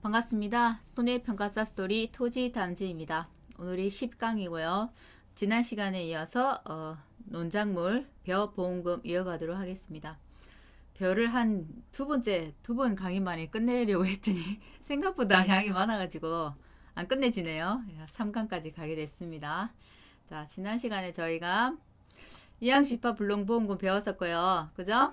반갑습니다. 손해평가사 스토리 토지담지입니다. 오늘이 10강이고요. 지난 시간에 이어서 논작물 벼 보험금 이어가도록 하겠습니다. 벼를 한 두 번 강의 만에 끝내려고 했더니 생각보다 양이 많아가지고 안 끝내지네요. 3강까지 가게 됐습니다. 자, 지난 시간에 저희가 이항시파 불농보험금 배웠었고요. 그죠?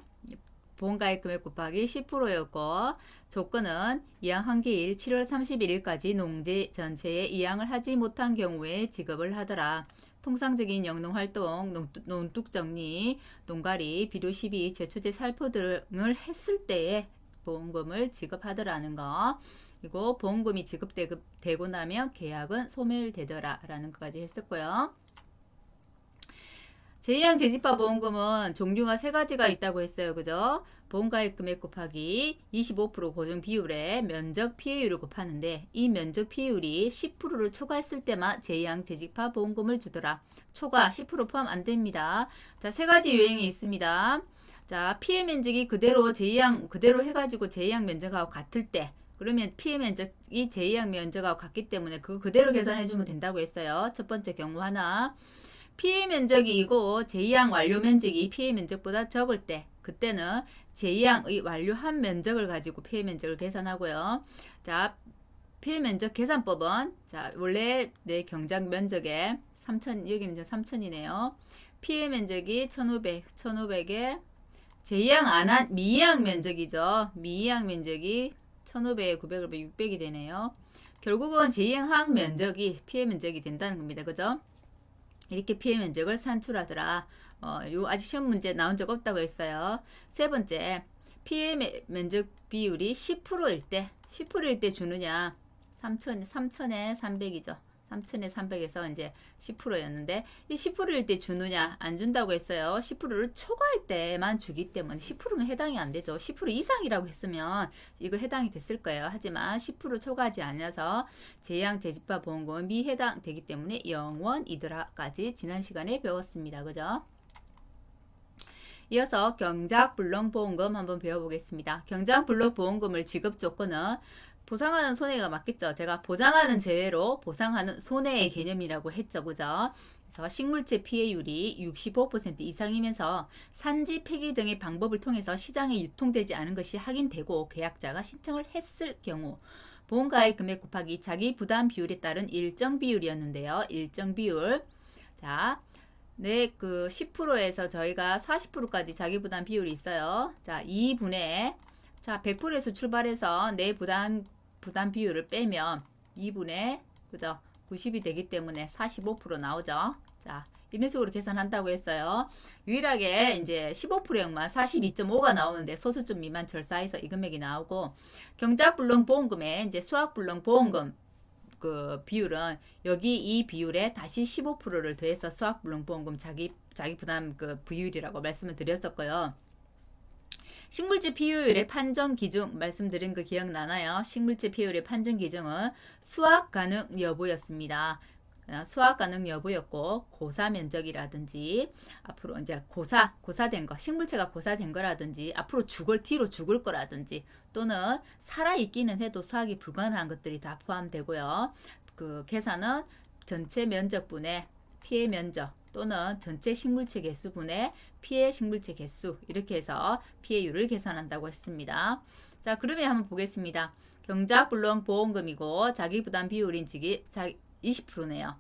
보험가입 금액 곱하기 10%였고 조건은 이항 한기일 7월 31일까지 농지 전체에 이항을 하지 못한 경우에 지급을 하더라. 통상적인 영농활동, 논둑정리, 농가리, 비료 시비, 제초제 살포 등을 했을 때에 보험금을 지급하더라는 거. 그리고 보험금이 지급되고 나면 계약은 소멸되더라 라는 것까지 했었고요. 제2항 재집합 보험금은 종류가 세 가지가 있다고 했어요. 그죠? 보험가입 금액 곱하기 25% 고정 비율에 면적 피해율을 곱하는데 이 면적 피해율이 10%를 초과했을 때만 제2항 재집합 보험금을 주더라. 초과 10% 포함 안 됩니다. 자, 세 가지 요인이 있습니다. 자, 피해 면적이 그대로 제2항 그대로 해가지고 제2항 면적하고 같을 때 그러면 피해 면적이 제2항 면적하고 같기 때문에 그거 그대로 계산해주면 된다고 했어요. 첫 번째 경우 하나. 피해 면적이고 제2항 완료 면적이 피해 면적보다 적을 때 그때는 제2항의 완료한 면적을 가지고 피해 면적을 계산하고요. 자, 피해 면적 계산법은 자, 원래 내 경작 면적에 3,000 여기는 3,000이네요. 피해 면적이 1,500에 제2항 안 한 미이항 면적이죠. 미이항 면적이 1,500에 900을 600이 되네요. 결국은 제2항 면적이 피해 면적이 된다는 겁니다. 그죠? 이렇게 피해 면적을 산출하더라. 요 아직 시험 문제 나온 적 없다고 했어요. 세 번째, 피해 면적 비율이 10%일 때, 10%일 때 주느냐? 3,000에 300이죠. 3,000에 300에서 이제 10%였는데 이 10%일 때 주느냐 안 준다고 했어요. 10%를 초과할 때만 주기 때문에 10%면 해당이 안 되죠. 10% 이상이라고 했으면 이거 해당이 됐을 거예요. 하지만 10% 초과하지 않아서 제양 재집합 보험금은 미해당되기 때문에 0원이더라까지 지난 시간에 배웠습니다. 그죠? 이어서 경작불능보험금 한번 배워보겠습니다. 경작불능보험금을 지급 조건은 보상하는 손해가 맞겠죠. 제가 보장하는 제외로 보상하는 손해의 개념이라고 했죠. 그죠? 그래서 식물체 피해율이 65% 이상이면서 산지 폐기 등의 방법을 통해서 시장에 유통되지 않은 것이 확인되고 계약자가 신청을 했을 경우 보험가입 금액 곱하기 자기 부담 비율에 따른 일정 비율이었는데요. 일정 비율. 자, 네, 그 10%에서 저희가 40%까지 자기 부담 비율이 있어요. 자, 2분의 자, 100%에서 출발해서 내 부담 비율을 빼면 2분의 그죠? 90이 되기 때문에 45% 나오죠. 자, 이런 식으로 계산한다고 했어요. 유일하게 이제 15%역만 42.5가 나오는데 소수점 미만 절사해서 이 금액이 나오고 경작불능보험금에 이제 수학불능보험금 그 비율은 여기 이 비율에 다시 15%를 더해서 수학불능보험금 자기 부담 그 비율이라고 말씀을 드렸었고요. 식물질 피해율의 판정 기준 말씀드린 거 기억나나요? 식물질 피해율의 판정 기준은 수확 가능 여부였습니다. 수확 가능 여부였고 고사 면적이라든지 앞으로 이제 고사된 거 식물체가 고사된 거라든지 앞으로 뒤로 죽을 거라든지 또는 살아 있기는 해도 수확이 불가능한 것들이 다 포함되고요. 그 계산은 전체 면적분의 피해 면적 또는 전체 식물체 개수분의 피해 식물체 개수 이렇게 해서 피해율을 계산한다고 했습니다. 자, 그러면 한번 보겠습니다. 경작불능 보험금이고 자기부담 비율인 20%네요.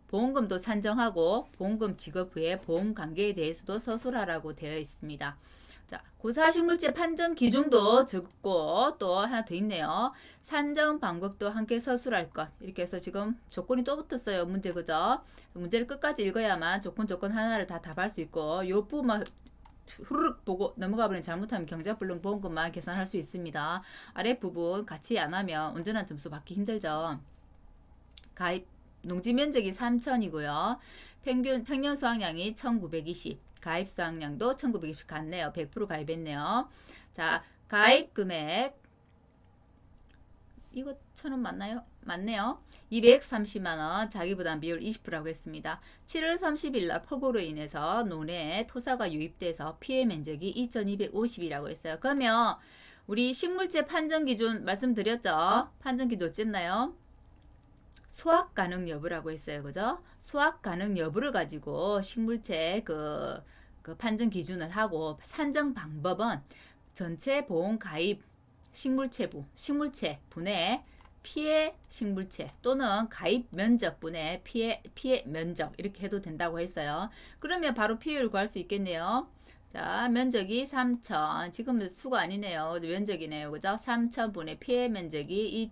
보험금도 산정하고 보험금 지급 후에 보험 관계에 대해서도 서술하라고 되어 있습니다. 자, 고사식물체 판정 기준도 적고 또 하나 더 있네요. 산정 방법도 함께 서술할 것. 이렇게 해서 지금 조건이 또 붙었어요. 문제 그죠? 문제를 끝까지 읽어야만 조건 하나를 다 답할 수 있고 요 부분만 후루룩 보고 넘어가 버리면 잘못하면 경작불능보험금만 계산할 수 있습니다. 아랫부분 같이 안 하면 온전한 점수 받기 힘들죠. 가입 농지 면적이 3,000이고요. 평년 수확량이 1,920. 가입 수확량도 1,920 같네요. 100% 가입했네요. 자, 가입 금액 이거 1,000원 맞나요? 맞네요. 230만원 자기부담 비율 20%라고 했습니다. 7월 30일 날 폭우로 인해서 논에 토사가 유입돼서 피해 면적이 2,250이라고 했어요. 그러면 우리 식물체 판정 기준 말씀드렸죠? 판정 기준 어쨌나요? 수확 가능 여부라고 했어요. 그죠? 수확 가능 여부를 가지고 식물체 그 판정 기준을 하고 산정 방법은 전체 보험 가입 식물체 분의 피해 식물체 또는 가입 면적 분의 피해 면적 이렇게 해도 된다고 했어요. 그러면 바로 피해율 구할 수 있겠네요. 자, 면적이 3,000. 지금 수가 아니네요. 면적이네요. 그죠? 3,000분의 피해 면적이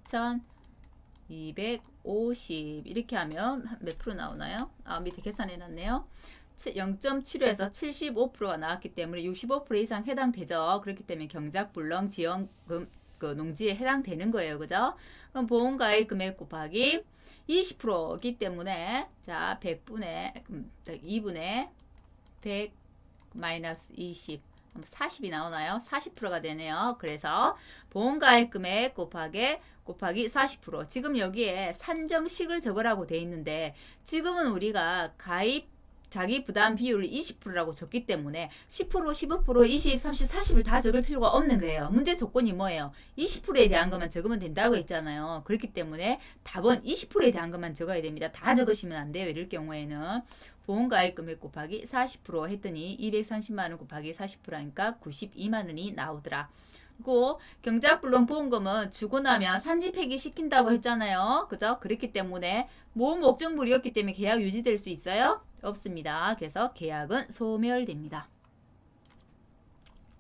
2,250. 이렇게 하면 몇 프로 나오나요? 아, 밑에 계산해 놨네요. 0.75에서 75%가 나왔기 때문에 65% 이상 해당되죠. 그렇기 때문에 경작불능 지원금 그 농지에 해당되는 거예요. 그죠? 그럼 보험가입 금액 곱하기 20%이기 때문에 자 100분의 2분의 100 마이너스 20 40이 나오나요? 40%가 되네요. 그래서 보험가입 금액 곱하기 40%. 지금 여기에 산정식을 적으라고 돼 있는데 지금은 우리가 가입 자기 부담 비율을 20%라고 적기 때문에 10%, 15%, 20, 30, 40을 다 적을 필요가 없는 거예요. 문제 조건이 뭐예요? 20%에 대한 것만 적으면 된다고 했잖아요. 그렇기 때문에 답은 20%에 대한 것만 적어야 됩니다. 다 적으시면 안 돼요. 이럴 경우에는 보험가입 금액 곱하기 40% 했더니 230만 원 곱하기 40%니까 92만 원이 나오더라. 그리고 경작불능 보험금은 주고 나면 산지 폐기 시킨다고 했잖아요. 그죠? 그렇기 때문에 모험 목적물이었기 때문에 계약 유지될 수 있어요? 없습니다. 그래서 계약은 소멸됩니다.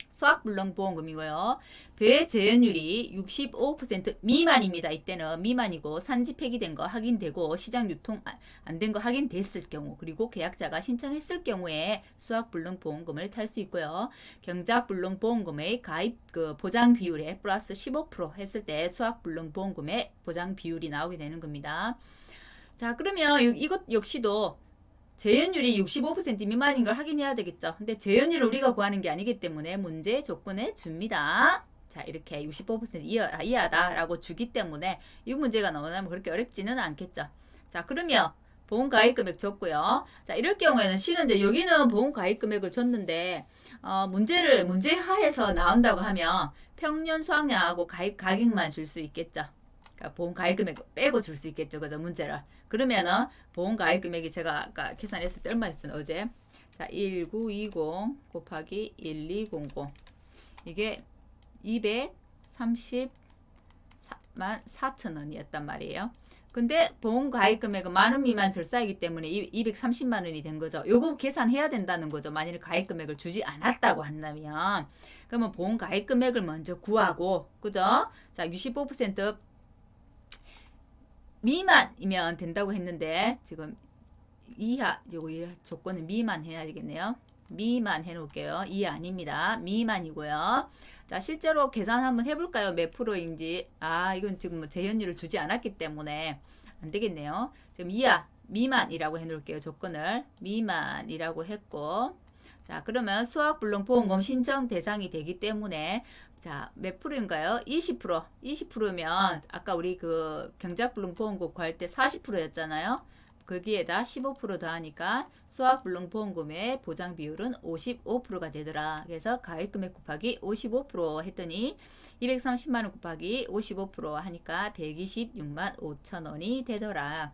수확불능보험금이고요. 배제연율이 65% 미만입니다. 이때는 미만이고 산지 폐기된 거 확인되고 시장 유통 안 된 거 확인됐을 경우 그리고 계약자가 신청했을 경우에 수확불능보험금을 탈 수 있고요. 경작불능보험금의 가입 그 보장 비율에 플러스 15% 했을 때 수확불능보험금의 보장 비율이 나오게 되는 겁니다. 자, 그러면 이것 역시도 재현율이 65% 미만인 걸 확인해야 되겠죠. 근데 재현율을 우리가 구하는 게 아니기 때문에 문제 조건에 줍니다. 자, 이렇게 65% 이하다라고 주기 때문에 이 문제가 너무나 그렇게 어렵지는 않겠죠. 자, 그러면 보험 가입 금액 줬고요. 자, 이럴 경우에는 실은 이제 여기는 보험 가입 금액을 줬는데 문제 하에서 나온다고 하면 평년 수확량하고 가입 가격만 줄 수 있겠죠. 그러니까 보험 가입 금액 빼고 줄 수 있겠죠. 그죠? 문제를. 그러면은 보험 가입 금액이 제가 아까 계산했을 때 얼마였죠? 어제. 자, 1920 곱하기 1200. 이게 234만 4천 원이었단 말이에요. 근데 보험 가입 금액은 만원 미만 절사이기 때문에 230만 원이 된 거죠. 요거 계산해야 된다는 거죠. 만일 가입 금액을 주지 않았다고 한다면. 그러면 보험 가입 금액을 먼저 구하고, 그죠? 자, 65% 미만이면 된다고 했는데 지금 요거 조건은 미만 해야 되겠네요. 미만 해놓을게요. 이하 아닙니다. 미만이고요. 자, 실제로 계산 한번 해볼까요? 몇 프로인지. 아, 이건 지금 뭐 재현율을 주지 않았기 때문에 안 되겠네요. 지금 이하 미만이라고 해놓을게요. 조건을 미만이라고 했고, 자, 그러면 수학불능보험금 신청 대상이 되기 때문에 자, 몇 프로인가요? 20%. 20%면 아까 우리 그 경작불능보험금 구할 때 40%였잖아요. 거기에다 15% 더하니까 수학불능보험금의 보장 비율은 55%가 되더라. 그래서 가입금액 곱하기 55% 했더니 230만 원 곱하기 55% 하니까 126만 5천 원이 되더라.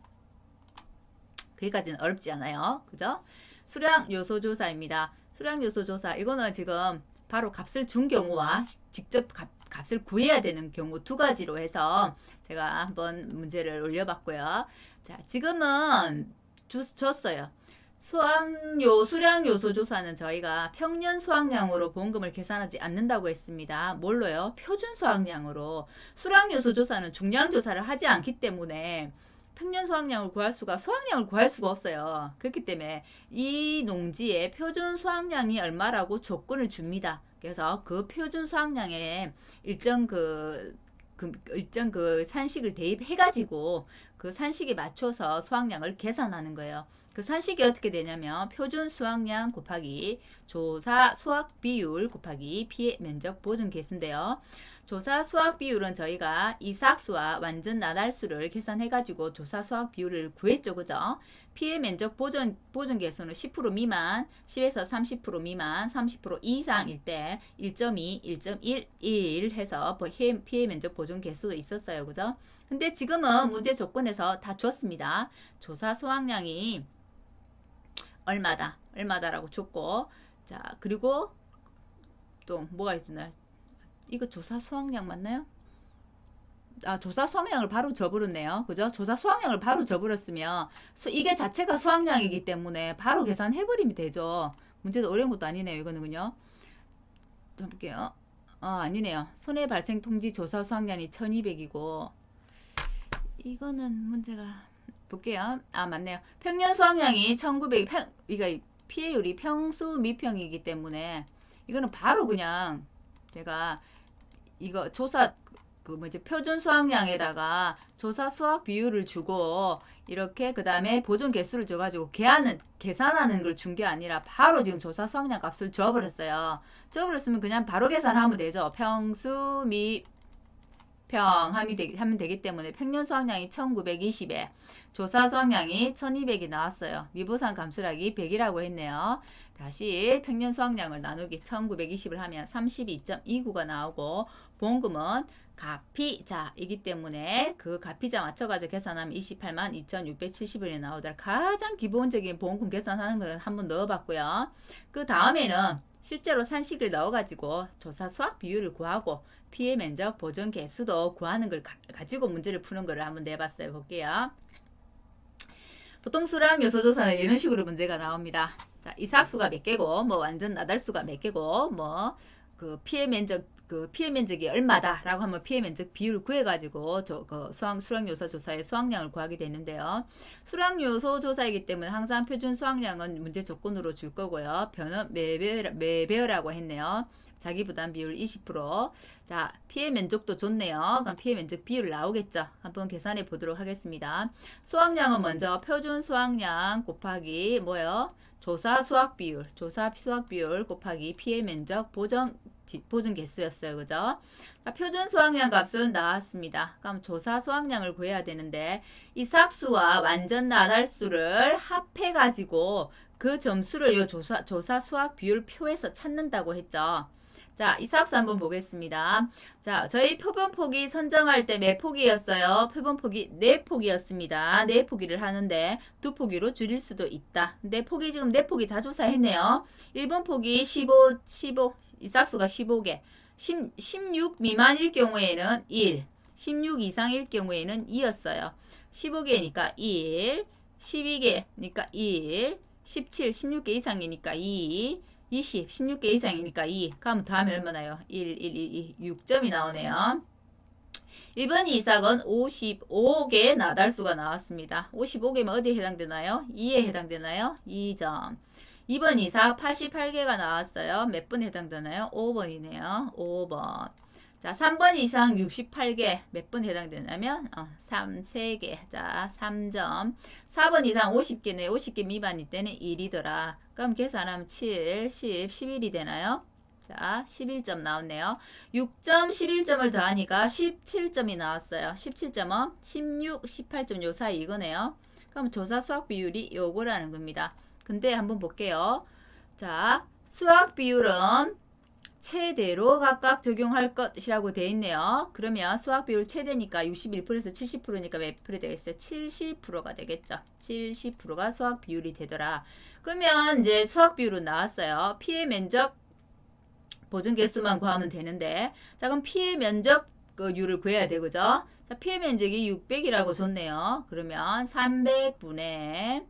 거기까지는 어렵지 않아요. 그죠? 수량 요소 조사입니다. 수량 요소 조사. 이거는 지금 바로 값을 준 경우와 직접 값을 구해야 되는 경우 두 가지로 해서 제가 한번 문제를 올려봤고요. 자, 지금은 줬어요. 수량 요소 조사는 저희가 평년 수확량으로 보험금을 계산하지 않는다고 했습니다. 뭘로요? 표준 수확량으로. 수량 요소 조사는 중량 조사를 하지 않기 때문에 평년 수확량을 구할 수가 없어요. 그렇기 때문에 이 농지의 표준 수확량이 얼마라고 조건을 줍니다. 그래서 그 표준 수확량에 일정 그 산식을 대입해가지고 그 산식에 맞춰서 수확량을 계산하는 거예요. 그 산식이 어떻게 되냐면 표준 수확량 곱하기 조사 수확 비율 곱하기 피해 면적 보존 개수인데요. 조사 수확 비율은 저희가 이삭수와 완전 나달수를 계산해가지고 조사 수확 비율을 구했죠. 그죠? 피해 면적 보존 개수는 10% 미만, 10에서 30% 미만, 30% 이상일 때 1.2, 1.11 해서 피해 면적 보존 개수도 있었어요. 그죠? 근데 지금은 문제 조건에서 다 줬습니다. 조사 수확량이 얼마다라고 줬고, 자, 그리고 또 뭐가 있나? 이거 조사 수확량 맞나요? 아, 조사 수확량을 바로 줘버렸네요. 그죠? 조사 수확량을 바로 줘버렸으면 이게 자체가 수확량이기 때문에 바로 계산해버리면 되죠. 문제도 어려운 것도 아니네요. 이거는요. 좀 볼게요. 아니네요. 손해 발생 통지 조사 수확량이 1200이고 이거는 문제가 볼게요. 맞네요. 평년 수확량이 1900, 이거 피해율이 평수 미평이기 때문에 이거는 바로 그냥 제가 이거 조사 표준 수확량에다가 조사 수확 비율을 주고 이렇게 그 다음에 보존 개수를 줘가지고 계산하는 걸 준 게 아니라 바로 지금 조사 수확량 값을 줘버렸어요. 줘버렸으면 그냥 바로 계산하면 되죠. 평수 미평 하면 되기 때문에 평년 수확량이 1920에 조사 수확량이 1200이 나왔어요. 미보상 감소량이 100이라고 했네요. 다시 평년 수확량을 나누기 1920을 하면 32.29가 나오고 보험금은 가피자이기 때문에 그 가피자 맞춰가지고 계산하면 28만 2,670원이 나오더라. 가장 기본적인 보험금 계산하는 걸 한번 넣어봤고요. 그 다음에는 실제로 산식을 넣어가지고 조사 수확 비율을 구하고 피해 면적 보존 개수도 구하는 걸 가지고 문제를 푸는 거를 한번 내봤어요. 볼게요. 보통 수량 요소 조사는 이런 식으로 문제가 나옵니다. 자, 이삭수가 몇 개고, 뭐 완전 나달수가 몇 개고, 뭐 그 피해 면적이 얼마다라고 하면 피해 면적 비율 구해가지고 수량 요소 조사의 수확량을 구하게 되는데요. 수량 요소 조사이기 때문에 항상 표준 수확량은 문제 조건으로 줄 거고요. 변은 매배어라고 했네요. 자기 부담 비율 20%. 자, 피해 면적도 좋네요. 그럼 피해 면적 비율 나오겠죠. 한번 계산해 보도록 하겠습니다. 수확량은 먼저 표준 수확량 곱하기 뭐요? 조사 수확 비율 곱하기 피해 면적 보존 개수였어요. 그죠? 자, 표준 수확량 값은 나왔습니다. 그럼 조사 수확량을 구해야 되는데 이삭수와 완전 나달수를 합해 가지고 그 점수를 이 조사 수확 비율 표에서 찾는다고 했죠. 자, 이삭수 한번 보겠습니다. 자, 저희 표본폭이 선정할 때 몇 포기였어요? 표본폭이 4포기였습니다. 4포기를 하는데 2포기로 줄일 수도 있다. 지금 4포기 다 조사했네요. 1번 폭이 15, 이삭수가 15개. 16 미만일 경우에는 1, 16 이상일 경우에는 2였어요. 15개니까 1, 12개니까 1, 17, 16개 이상이니까 2, 20, 16개 이상이니까 2. 그럼 다음에 얼마나요? 1, 6점이 나오네요. 1번 이삭은 55개 나달수가 나왔습니다. 55개면 어디에 해당되나요? 2에 해당되나요? 2점. 2번 이삭 88개가 나왔어요. 몇 번 해당되나요? 5번이네요. 5번. 자, 3번 이상 68개 몇 번 해당되냐면 3개. 자, 3점. 4번 이상 50개네. 50개 미만일 때는 1이더라. 그럼 계산하면 7, 10, 11이 되나요? 자, 11점 나왔네요. 6점, 11점을 더하니까 17점이 나왔어요. 17점은 16, 18점 요 사이 이거네요. 그럼 조사 수확 비율이 요거라는 겁니다. 근데 한번 볼게요. 자, 수확 비율은 최대로 각각 적용할 것이라고 되어 있네요. 그러면 수확 비율 최대니까 61%에서 70%니까 몇 프로 되겠어요? 70%가 되겠죠. 70%가 수확 비율이 되더라. 그러면 이제 수확 비율은 나왔어요. 피해 면적 보존 개수만 구하면 되는데, 자, 그럼 피해 면적률을 구해야 되고죠. 자, 피해 면적이 600이라고 줬네요. 그러면 300분의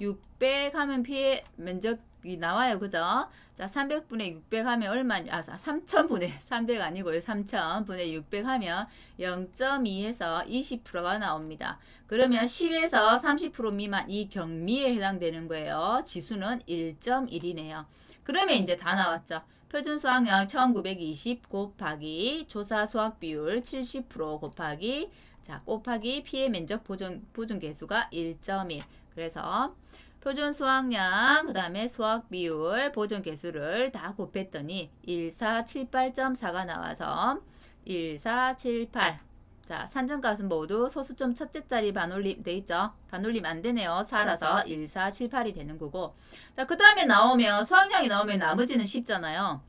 600 하면 피해 면적이 나와요. 그죠? 자, 300분의 600 하면 얼마냐? 3000분의 300 아니고요. 3000분의 600 하면 0.2에서 20%가 나옵니다. 그러면 10에서 30% 미만 이 경미에 해당되는 거예요. 지수는 1.1이네요. 그러면 이제 다 나왔죠. 표준 수확량 1920 곱하기 조사 수확 비율 70% 곱하기 자, 곱하기 P의 면적 보존 계수가 1.1. 그래서 표준 수확량, 그 다음에 수확 비율, 보존 계수를 다 곱했더니 1478.4가 나와서 1478. 자, 산정값은 모두 소수점 첫째 자리 반올림 돼 있죠? 반올림 안 되네요. 4라서 1478이 되는 거고. 자, 그 다음에 나오면 수확량이 나오면 나머지는 쉽잖아요.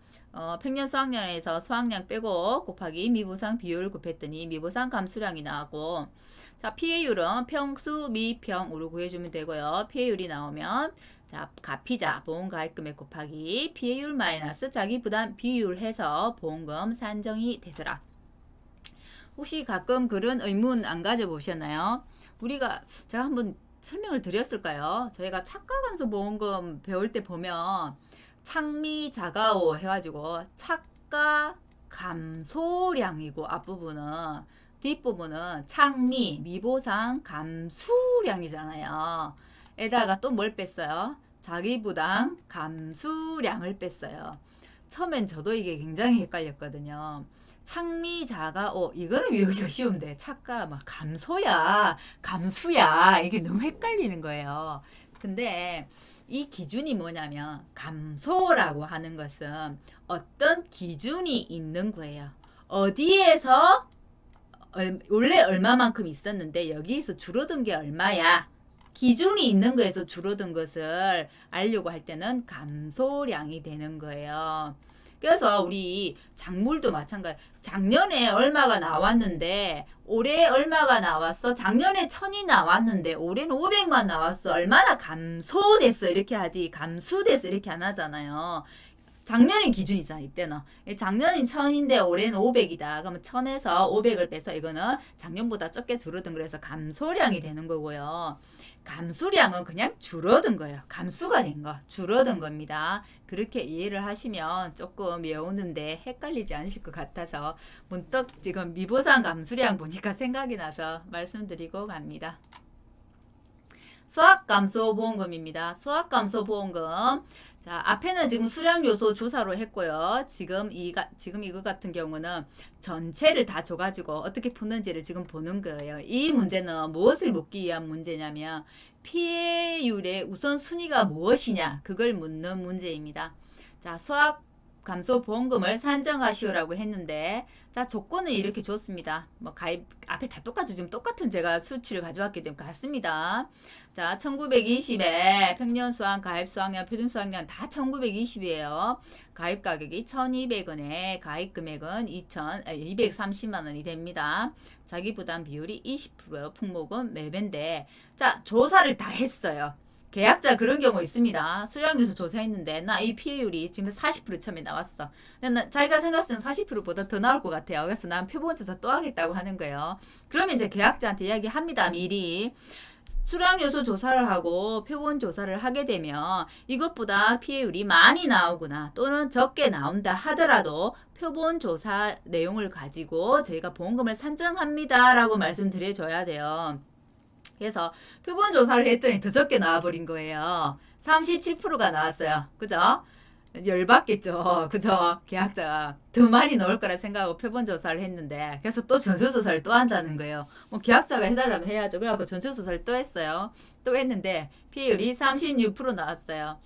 평년 수확량에서 수확량 빼고 곱하기 미보상 비율 곱했더니 미보상 감수량이 나오고, 자, 피해율은 평수 미평으로 구해주면 되고요. 피해율이 나오면 자, 가피자 보험가입금액 곱하기 피해율 마이너스 자기부담 비율 해서 보험금 산정이 되더라. 혹시 가끔 그런 의문 안 가져보셨나요? 제가 한번 설명을 드렸을까요? 저희가 차가감소 보험금 배울 때 보면 창미 자가오 해가지고 차가 감소량이고 앞부분은, 뒷부분은 창미 미보상 감수량이잖아요. 에다가 또 뭘 뺐어요? 자기부담 감수량을 뺐어요. 처음엔 저도 이게 굉장히 헷갈렸거든요. 창미 자가오 이거는 외우기가 쉬운데 차가 막 감소야 감수야 이게 너무 헷갈리는 거예요. 근데 이 기준이 뭐냐면 감소라고 하는 것은 어떤 기준이 있는 거예요. 어디에서 원래 얼마만큼 있었는데 여기에서 줄어든 게 얼마야. 기준이 있는 거에서 줄어든 것을 알려고 할 때는 감소량이 되는 거예요. 그래서 우리 작물도 마찬가지. 작년에 얼마가 나왔는데 올해 얼마가 나왔어? 작년에 1000이 나왔는데 올해는 500만 나왔어. 얼마나 감소됐어? 이렇게 하지. 감수됐어? 이렇게 안 하잖아요. 작년의 기준이잖아. 이때는 작년이 1000인데 올해는 500이다. 그러면 1000에서 500을 빼서 이거는 작년보다 적게 줄어든 그래서 감소량이 되는 거고요. 감수량은 그냥 줄어든 거예요. 감수가 된 거, 줄어든 겁니다. 그렇게 이해를 하시면 조금 외우는데 헷갈리지 않으실 것 같아서 문득 지금 미보상 감수량 보니까 생각이 나서 말씀드리고 갑니다. 수확감소보험금입니다. 수확감소보험금. 자, 앞에는 지금 수량 요소 조사로 했고요. 지금 이거 같은 경우는 전체를 다 줘가지고 어떻게 푸는지를 지금 보는 거예요. 이 문제는 무엇을 묻기 위한 문제냐면 피해율의 우선순위가 무엇이냐 그걸 묻는 문제입니다. 자, 수확 감소 보험금을 산정하시오라고 했는데, 자, 조건은 이렇게 줬습니다. 뭐 가입 앞에 다 똑같죠. 지금 똑같은 제가 수치를 가져왔기 때문에 같습니다. 자, 1920에 평년 수확, 가입 수확량, 표준 수확량 다 1920이에요. 가입 가격이 1200원에 가입 금액은 230만 원이 됩니다. 자기 부담 비율이 20%, 품목은 매배인데, 자, 조사를 다 했어요. 계약자 그런 경우 있습니다. 수량요소 조사했는데 나 이 피해율이 지금 40% 처음에 나왔어. 자기가 생각했을 때 40%보다 더 나올 것 같아요. 그래서 난 표본 조사 또 하겠다고 하는 거예요. 그러면 이제 계약자한테 이야기합니다. 미리. 수량요소 조사를 하고 표본 조사를 하게 되면 이것보다 피해율이 많이 나오거나 또는 적게 나온다 하더라도 표본 조사 내용을 가지고 저희가 보험금을 산정합니다 라고 말씀드려줘야 돼요. 그래서 표본 조사를 했더니 더 적게 나와버린 거예요. 37%가 나왔어요. 그죠? 열받겠죠. 그죠? 계약자가 더 많이 넣을 거라 생각하고 표본 조사를 했는데 그래서 또 전수조사를 또 한다는 거예요. 뭐 계약자가 해달라면 해야죠. 그래갖고 전수조사를 또 했어요. 또 했는데 피해율이 36% 나왔어요.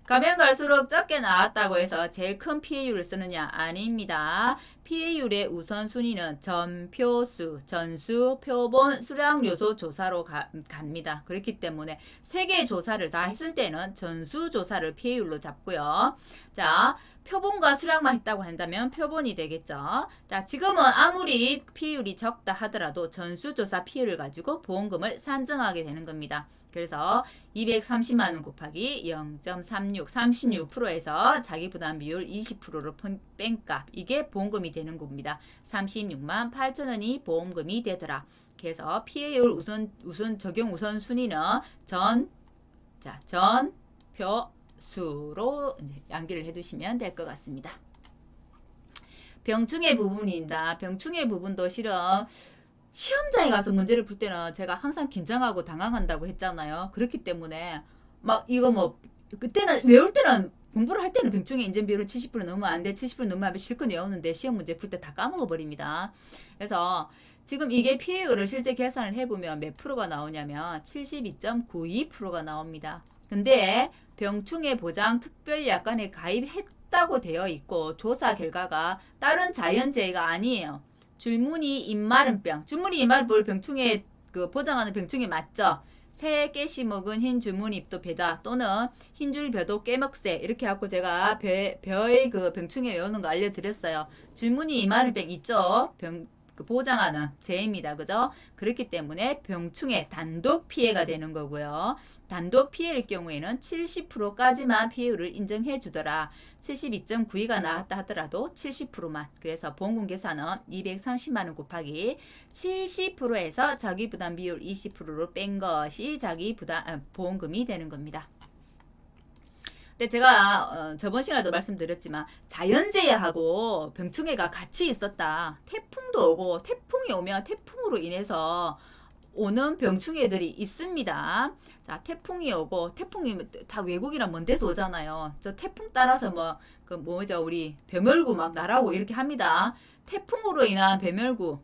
가면 갈수록 적게 나왔다고 해서 제일 큰 피해율을 쓰느냐? 아닙니다. 피해율의 우선순위는 전표수, 전수, 표본, 수량 요소 조사로 갑니다. 그렇기 때문에 3개의 조사를 다 했을 때는 전수 조사를 피해율로 잡고요. 자, 표본과 수량만 했다고 한다면 표본이 되겠죠. 자, 지금은 아무리 피해율이 적다 하더라도 전수조사 피해율을 가지고 보험금을 산정하게 되는 겁니다. 그래서 230만 원 곱하기 0.36, 36%에서 자기부담 비율 20%로 뺀 값, 이게 보험금이 되는 겁니다. 36만 8천 원이 보험금이 되더라. 그래서 피해율 우선 적용 우선순위는 전표수로 양기를 해두시면 될 것 같습니다. 병충해 부분입니다. 병충해 부분도 실은 시험장에 가서 문제를 풀 때는 제가 항상 긴장하고 당황한다고 했잖아요. 그렇기 때문에 막 이거 뭐 그때는 외울 때는 공부를 할 때는 병충해 인정 비율은 70% 넘으면 안 돼. 70% 넘으면 실컷 외우는데 시험 문제 풀 때 다 까먹어 버립니다. 그래서 지금 이게 피해율을 실제 계산을 해보면 몇 프로가 나오냐면 72.92%가 나옵니다. 근데 병충해 보장 특별약관에 가입했다고 되어 있고 조사 결과가 다른 자연재해가 아니에요. 줄무늬 입마름병, 줄무늬 입마름병을 병충해 그 보장하는 병충해 맞죠? 새 깨시 먹은 흰 줄무늬 잎도 또는 흰줄 벼도 깨먹새 이렇게 하고 제가 벼의 그 병충해 외우는 거 알려드렸어요. 줄무늬 이마름병 있죠? 그 보장하는 재입니다. 그죠? 그렇기 때문에 병충해 단독 피해가 되는 거고요. 단독 피해일 경우에는 70%까지만 피해율을 인정해 주더라. 72.92가 나왔다 하더라도 70%만. 그래서 보험금 계산은 230만 원 곱하기 70%에서 자기 부담 비율 20%로 뺀 것이 자기 부담 보험금이 되는 겁니다. 근데 제가 저번 시간에도 말씀드렸지만 자연재해하고 병충해가 같이 있었다. 태풍도 오고 태풍이 오면 태풍으로 인해서 오는 병충해들이 있습니다. 자, 태풍이 오고 태풍이 다 외국이랑 먼 데서 오잖아요. 저 태풍 따라서 그 뭐죠? 우리 벼멸구 막 날아오고 이렇게 합니다. 태풍으로 인한 벼멸구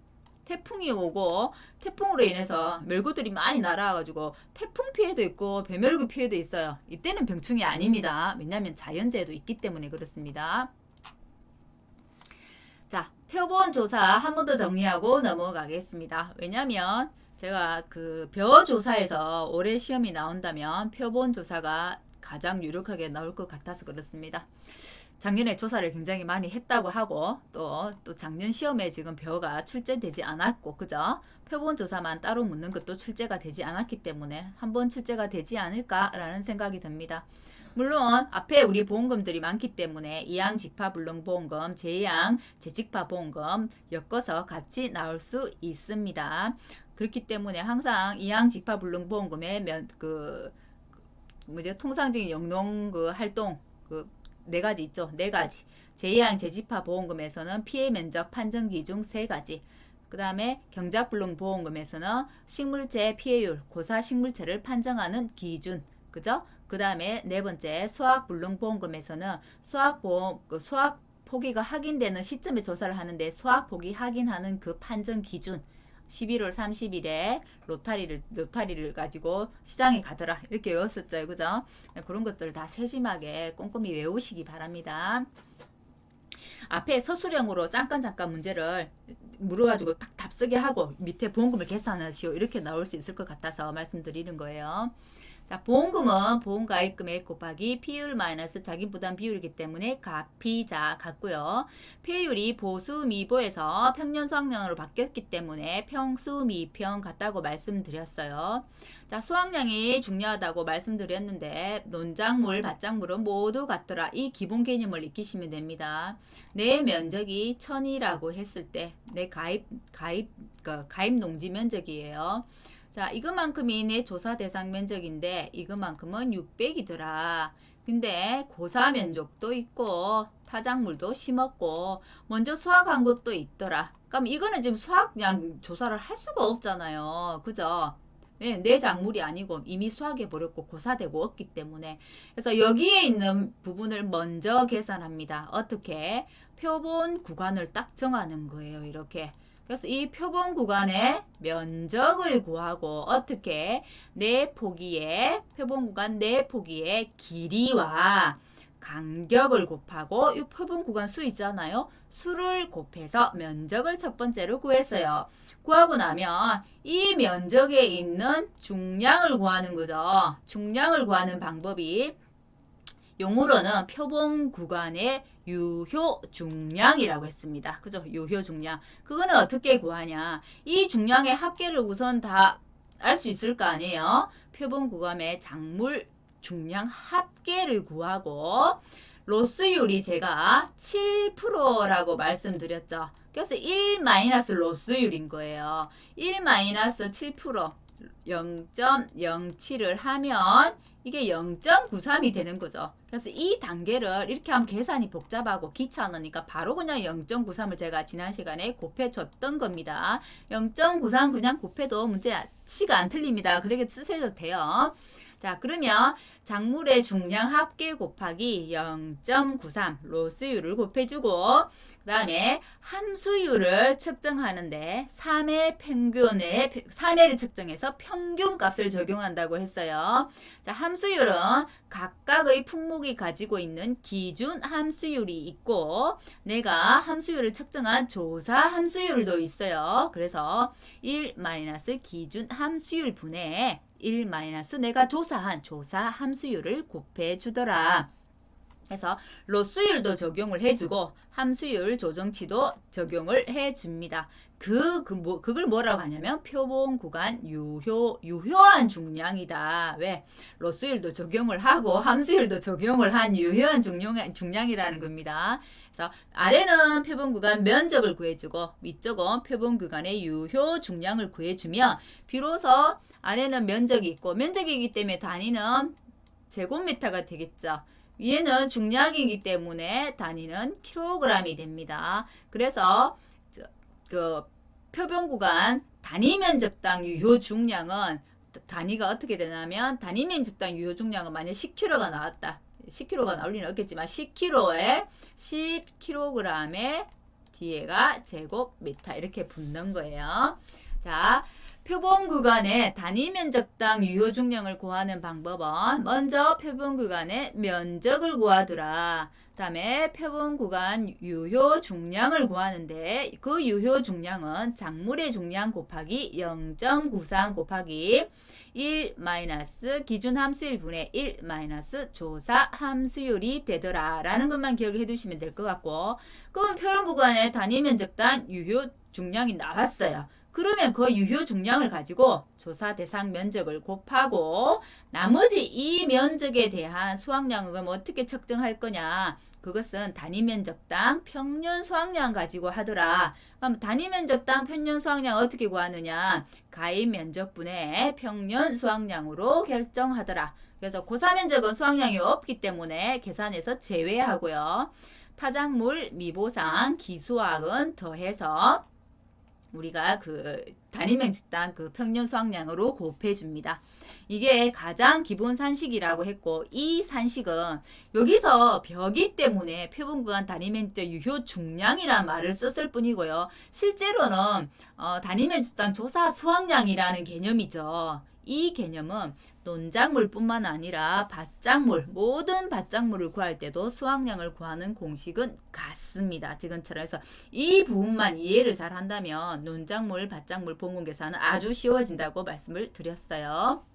태풍이 오고 태풍으로 인해서 멸구들이 많이 날아와가지고 태풍 피해도 있고 벼멸구 피해도 있어요. 이때는 병충해 아닙니다. 왜냐하면 자연재해도 있기 때문에 그렇습니다. 자, 표본 조사 한 번 더 정리하고 넘어가겠습니다. 왜냐하면 제가 그 벼 조사에서 올해 시험이 나온다면 표본 조사가 가장 유력하게 나올 것 같아서 그렇습니다. 작년에 조사를 굉장히 많이 했다고 하고 또 작년 시험에 지금 벼가 출제되지 않았고 그죠? 표본 조사만 따로 묻는 것도 출제가 되지 않았기 때문에 한번 출제가 되지 않을까라는 생각이 듭니다. 물론 앞에 우리 보험금들이 많기 때문에 이양 직파 불능 보험금, 제양 재직파 보험금 엮어서 같이 나올 수 있습니다. 그렇기 때문에 항상 이양 직파 불능 보험금의 통상적인 영농 그 활동 네 가지 있죠. 네 가지. 제이항 재집화 보험금에서는 피해 면적 판정 기준 세 가지. 그 다음에 경작불능 보험금에서는 식물체 피해율, 고사 식물체를 판정하는 기준. 그죠? 그 다음에 네 번째 수확불능 보험금에서는 수확 포기가 확인되는 시점에 조사를 하는데 수확 포기 확인하는 그 판정 기준. 11월 30일에 로타리를 가지고 시장에 가더라. 이렇게 외웠었죠. 그죠? 그런 것들을 다 세심하게 꼼꼼히 외우시기 바랍니다. 앞에 서술형으로 잠깐 문제를 물어가지고 딱 답쓰게 하고 밑에 보험금을 계산하시오. 이렇게 나올 수 있을 것 같아서 말씀드리는 거예요. 자, 보험금은 보험가입금액 곱하기 피율 마이너스 자기부담 비율이기 때문에 가피자 같고요. 피해율이 보수미보에서 평년 수확량으로 바뀌었기 때문에 평수미평 같다고 말씀드렸어요. 자, 수확량이 중요하다고 말씀드렸는데 논작물, 밭작물은 모두 같더라. 이 기본 개념을 익히시면 됩니다. 내 면적이 1000이라고 했을 때 내 가입 농지 면적이에요. 자, 이것만큼이 내 조사 대상 면적인데 이것만큼은 600이더라. 근데 고사 면적도 있고 타작물도 심었고 먼저 수확한 것도 있더라. 그럼 이거는 지금 수확량 조사를 할 수가 없잖아요. 그죠? 내 작물이 아니고 이미 수확해 버렸고 고사되고 없기 때문에 그래서 여기에 있는 부분을 먼저 계산합니다. 어떻게? 표본 구간을 딱 정하는 거예요. 이렇게. 그래서 이 표본 구간의 면적을 구하고 어떻게 내 포기에 표본 구간 내 포기의 길이와 간격을 곱하고 이 표본 구간 수 있잖아요. 수를 곱해서 면적을 첫 번째로 구했어요. 구하고 나면 이 면적에 있는 중량을 구하는 거죠. 중량을 구하는 방법이 용어로는 표본 구간의 유효 중량이라고 했습니다. 그죠? 유효 중량. 그거는 어떻게 구하냐? 이 중량의 합계를 우선 다 알 수 있을 거 아니에요? 표본 구간의 작물 중량 합계를 구하고 로스율이 제가 7%라고 말씀드렸죠. 그래서 1 마이너스 로스율인 거예요. 1 마이너스 7% 0.07을 하면 이게 0.93이 되는 거죠. 그래서 이 단계를 이렇게 하면 계산이 복잡하고 귀찮으니까 바로 그냥 0.93을 제가 지난 시간에 곱해줬던 겁니다. 0.93 그냥 곱해도 문제 치가 안 틀립니다. 그렇게 쓰셔도 돼요. 자, 그러면 작물의 중량 합계 곱하기 0.93 로스율을 곱해주고 그 다음에 함수율을 측정하는데 3회를 측정해서 평균값을 적용한다고 했어요. 자, 함수율은 각각의 품목이 가지고 있는 기준 함수율이 있고 내가 함수율을 측정한 조사 함수율도 있어요. 그래서 1 기준 함수율 분의 1 내가 조사한 조사 함수율을 곱해 주더라. 그래서 로스율도 적용을 해주고 함수율 조정치도 적용을 해줍니다. 그걸 뭐라고 하냐면 표본 구간 유효한 중량이다. 왜? 로스율도 적용을 하고 함수율도 적용을 한 유효한 중량이라는 겁니다. 그래서 아래는 표본 구간 면적을 구해주고 위쪽은 표본 구간의 유효 중량을 구해주면 비로소 아래는 면적이 있고 면적이기 때문에 단위는 제곱미터가 되겠죠. 위에는 중량이기 때문에 단위는 킬로그램이 됩니다. 그래서 그 표본 구간 단위 면적당 유효 중량은 단위가 어떻게 되냐면 단위 면적당 유효 중량은 만약 10kg가 나왔다. 10kg가 나올 리는 없겠지만 10kg에 10kg에 뒤에가 제곱미터 이렇게 붙는 거예요. 자, 표본 구간의 단위 면적당 유효 중량을 구하는 방법은 먼저 표본 구간의 면적을 구하더라. 그 다음에 표본 구간 유효 중량을 구하는데 그 유효 중량은 작물의 중량 곱하기 0.93 곱하기 1 기준 함수율 분의 1 조사 함수율이 되더라 라는 것만 기억을 해두시면 될 것 같고 그럼 표본 구간의 단위 면적당 유효 중량이 나왔어요. 그러면 그 유효 중량을 가지고 조사 대상 면적을 곱하고 나머지 이 면적에 대한 수확량을 그럼 어떻게 측정할 거냐? 그것은 단위 면적당 평균 수확량 가지고 하더라. 그럼 단위 면적당 평균 수확량 어떻게 구하느냐? 가입 면적분의 평균 수확량으로 결정하더라. 그래서 고사 면적은 수확량이 없기 때문에 계산해서 제외하고요. 타작물, 미보상, 기수학은 더해서 우리가 그 단위 면적당 그 평균 수확량으로 곱해 줍니다. 이게 가장 기본 산식이라고 했고 이 산식은 여기서 벽이 때문에 표본 구간 단위 면적 유효 중량이라는 말을 썼을 뿐이고요. 실제로는 단위 면적당 조사 수확량이라는 개념이죠. 이 개념은 논작물뿐만 아니라 밭작물, 모든 밭작물을 구할 때도 수확량을 구하는 공식은 같습니다. 지금처럼 해서 이 부분만 이해를 잘 한다면 논작물, 밭작물 봉급 계산은 아주 쉬워진다고 말씀을 드렸어요.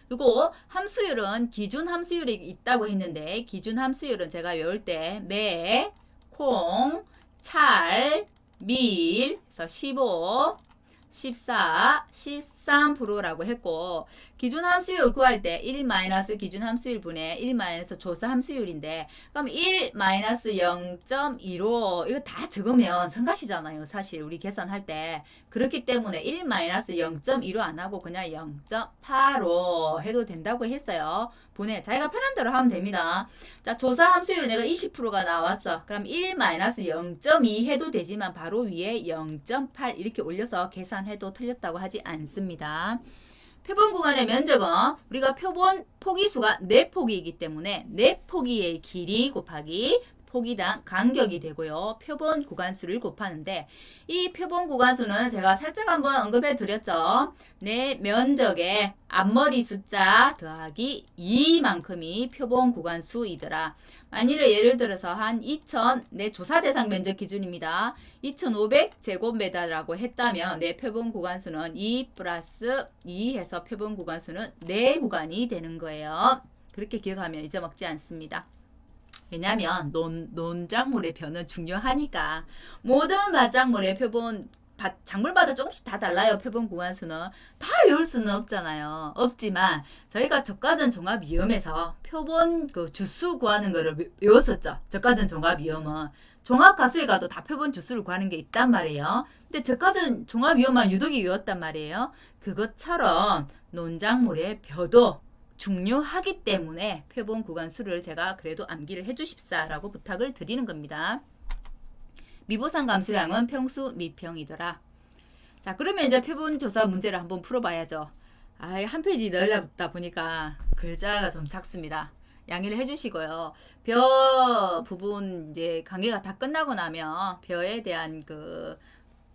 그리고 함수율은 기준 함수율이 있다고 했는데 기준 함수율은 제가 외울 때 매, 콩, 찰, 밀, 그래서 15, 14, 13%라고 했고 기준 함수율 구할 때 1 기준 함수율 분의 1 조사 함수율인데 그럼 1 0.15 이거 다 적으면 성가시잖아요. 사실 우리 계산할 때 그렇기 때문에 1 0.15 안 하고 그냥 0.85 해도 된다고 했어요. 분해 자기가 편한 대로 하면 됩니다. 자, 조사 함수율 내가 20%가 나왔어. 그럼 1 0.2 해도 되지만 바로 위에 0.8 이렇게 올려서 계산해도 틀렸다고 하지 않습니다. 표본 구간의 면적은 우리가 표본 포기수가 4포기이기 때문에 4포기의 길이 곱하기 포기당 간격이 되고요. 표본 구간수를 곱하는데 이 표본 구간수는 제가 살짝 한번 언급해 드렸죠. 내 면적의 앞머리 숫자 더하기 2만큼이 표본 구간수이더라. 만일을 예를 들어서 한 2000, 내 조사 대상 면적 기준입니다. 2500제곱미터라고 했다면 내 표본 구간수는 2 플러스 2 해서 표본 구간수는 4구간이 되는 거예요. 그렇게 기억하면 잊어먹지 않습니다. 왜냐하면 논작물의 변은 중요하니까 모든 밭작물의 표본 작물마다 조금씩 다 달라요. 표본 구간수는 다 외울 수는 없잖아요. 없지만 저희가 적가전 종합위험에서 표본 그 주수 구하는 거를 외웠었죠. 적가전 종합위험은 종합가수에 가도 다 표본 주수를 구하는 게 있단 말이에요. 근데 적가전 종합위험만 유독이 외웠단 말이에요. 그것처럼 논작물의 벼도 중요하기 때문에 표본 구간 수를 제가 그래도 암기를 해주십사라고 부탁을 드리는 겁니다. 미보상 감수량은 평수 미평이더라. 자, 그러면 이제 표본 조사 문제를 한번 풀어봐야죠. 한 페이지 넣으려다 보니까 글자가 좀 작습니다. 양해를 해주시고요. 벼 부분 이제 강의가 다 끝나고 나면 벼에 대한 그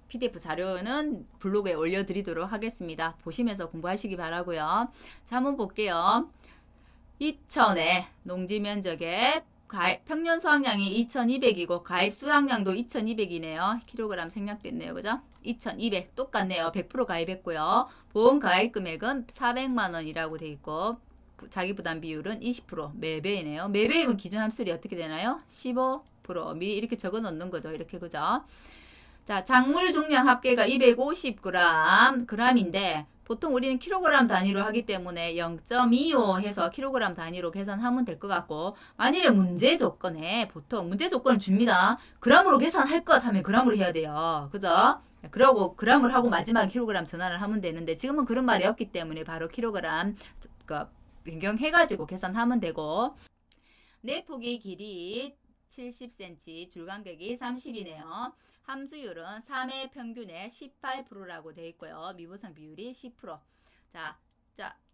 PDF 자료는 블로그에 올려드리도록 하겠습니다. 보시면서 공부하시기 바라고요. 자, 한번 볼게요. 2000에 농지 면적에 평년 수확량이 2200이고 가입 수확량도 2200이네요. 킬로그램 생략됐네요. 그죠? 2200 똑같네요. 100% 가입했고요. 보험 가입 금액은 400만 원이라고 돼 있고 자기 부담 비율은 20% 매배이네요. 매배이면 기준 함수율이 어떻게 되나요? 15% 미리 이렇게 적어 놓는 거죠. 이렇게 그죠? 자, 작물 종량 합계가 250g g인데 보통 우리는 킬로그램 단위로 하기 때문에 0.25 해서 킬로그램 단위로 계산하면 될 것 같고 만일에 문제 조건에 보통 문제 조건을 줍니다. 그램으로 계산할 것 하면 그램으로 해야 돼요. 그죠? 그러고 그램을 하고 마지막에 킬로그램 전환을 하면 되는데 지금은 그런 말이 없기 때문에 바로 킬로그램 변경해가지고 계산하면 되고 내폭이 길이 70cm, 줄간격이 30이네요. 함수율은 3의 평균의 18%라고 되어 있고요. 미분상 비율이 10%. 자,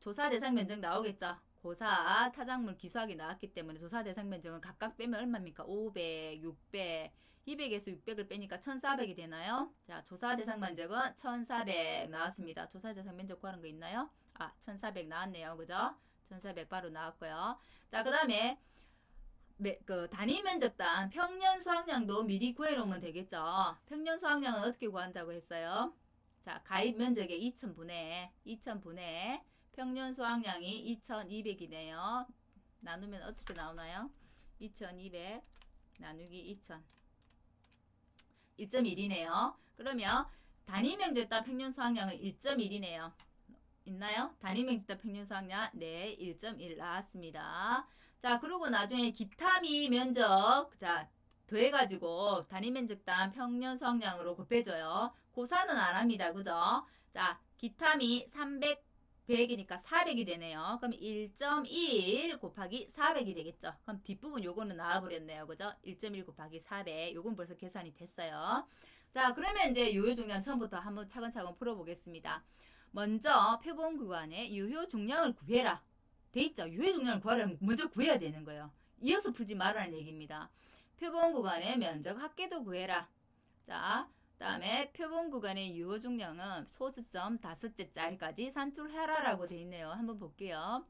조사 대상 면적 나오겠죠. 고사 타작물 기수학이 나왔기 때문에 조사 대상 면적은 각각 빼면 얼마입니까? 500, 600, 200에서 600을 빼니까 1400이 되나요? 자, 조사 대상 면적은 1400 나왔습니다. 조사 대상 면적 구하는 거 있나요? 1400 나왔네요. 그죠? 1400 바로 나왔고요. 자, 그 다음에 단위 면적당 평년 수확량도 미리 구해놓으면 되겠죠. 평년 수확량은 어떻게 구한다고 했어요? 자, 가입 면적의 2000분의 평년 수확량이 2200이네요. 나누면 어떻게 나오나요? 2200 나누기 2000 1.1이네요. 그러면 단위 면적당 평년 수확량은 1.1이네요. 있나요? 단위 면적당 평년 수확량 네, 1.1 나왔습니다. 자, 그리고 나중에 기타미 면적 더해가지고 단위 면적당 평년 수확량으로 곱해줘요. 고사는 안 합니다. 그죠? 자, 기타미 300, 100이니까 400이 되네요. 그럼 1.1 곱하기 400이 되겠죠. 그럼 뒷부분 요거는 나와버렸네요. 그죠? 1.1 곱하기 400. 요건 벌써 계산이 됐어요. 자, 그러면 이제 유효 중량 처음부터 한번 차근차근 풀어보겠습니다. 먼저 표본 구간의 유효 중량을 구해라. 돼 있죠. 유효 중량을 구하려면 먼저 구해야 되는 거예요. 이어서 풀지 말라는 얘기입니다. 표본 구간의 면적 합계도 구해라. 자, 다음에 표본 구간의 유효 중량은 소수점 5째짜리까지 산출해라라고 돼 있네요. 한번 볼게요.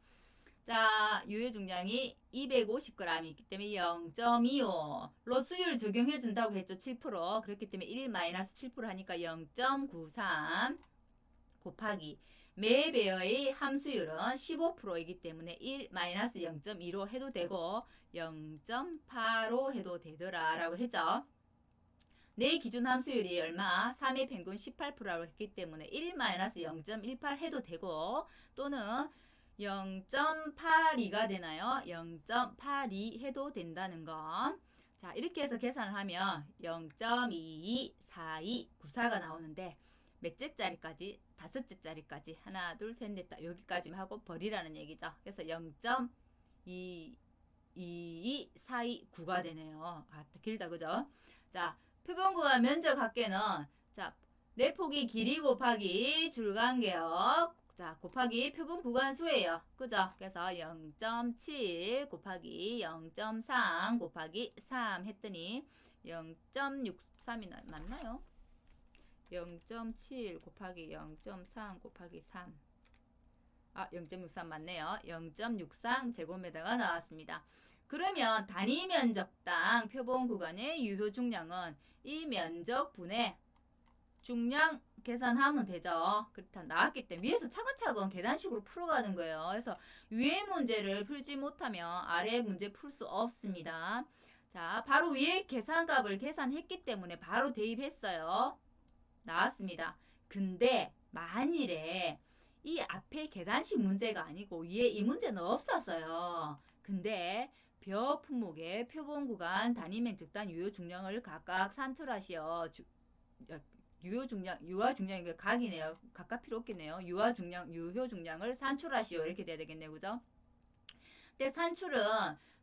자, 유효 중량이 250g이기 때문에 0.25 로스율 적용해 준다고 했죠. 7%. 그렇기 때문에 1-7% 하니까 0.93 곱하기 매배의 함수율은 15%이기 때문에 1-0.25 해도 되고 0.85 해도 되더라 라고 했죠. 내 기준 함수율이 얼마? 3의 평균 18%라고 했기 때문에 1-0.18 해도 되고 또는 0.82가 되나요? 0.82 해도 된다는 거. 자, 이렇게 해서 계산을 하면 0.22, 42, 94가 나오는데 몇 째짜리까지? 5째짜리까지 하나, 둘, 셋, 넷, 다 여기까지만 하고 버리라는 얘기죠. 그래서 0.22, 42, 9가 되네요. 길다 그죠? 자, 표본구간 면적 합계는 자, 내폭이 길이 곱하기 줄간격 자, 곱하기 표본 구간 수예요. 그죠? 그래서 0.7 곱하기 0.3 곱하기 3 했더니 0.63이 맞나요? 0.7 곱하기 0.3 곱하기 3 0.63 맞네요. 0.63 제곱미터가 나왔습니다. 그러면 단위 면적당 표본 구간의 유효 중량은 이 면적분의 중량 계산하면 되죠. 그렇다 나왔기 때문에 위에서 차근차근 계단식으로 풀어가는 거예요. 그래서 위에 문제를 풀지 못하면 아래 문제 풀 수 없습니다. 자, 바로 위에 계산값을 계산했기 때문에 바로 대입했어요. 나왔습니다. 근데 만일에 이 앞에 계단식 문제가 아니고 위에 이 문제는 없었어요. 근데 벼 품목의 표본 구간 단위 면적당 유효 중량을 각각 산출하시어 유효 중량, 유효 중량이 각이네요. 각각 필요 없겠네요. 유효 중량, 유효 중량을 산출하시오. 이렇게 돼야 되겠네요. 그죠? 근데 산출은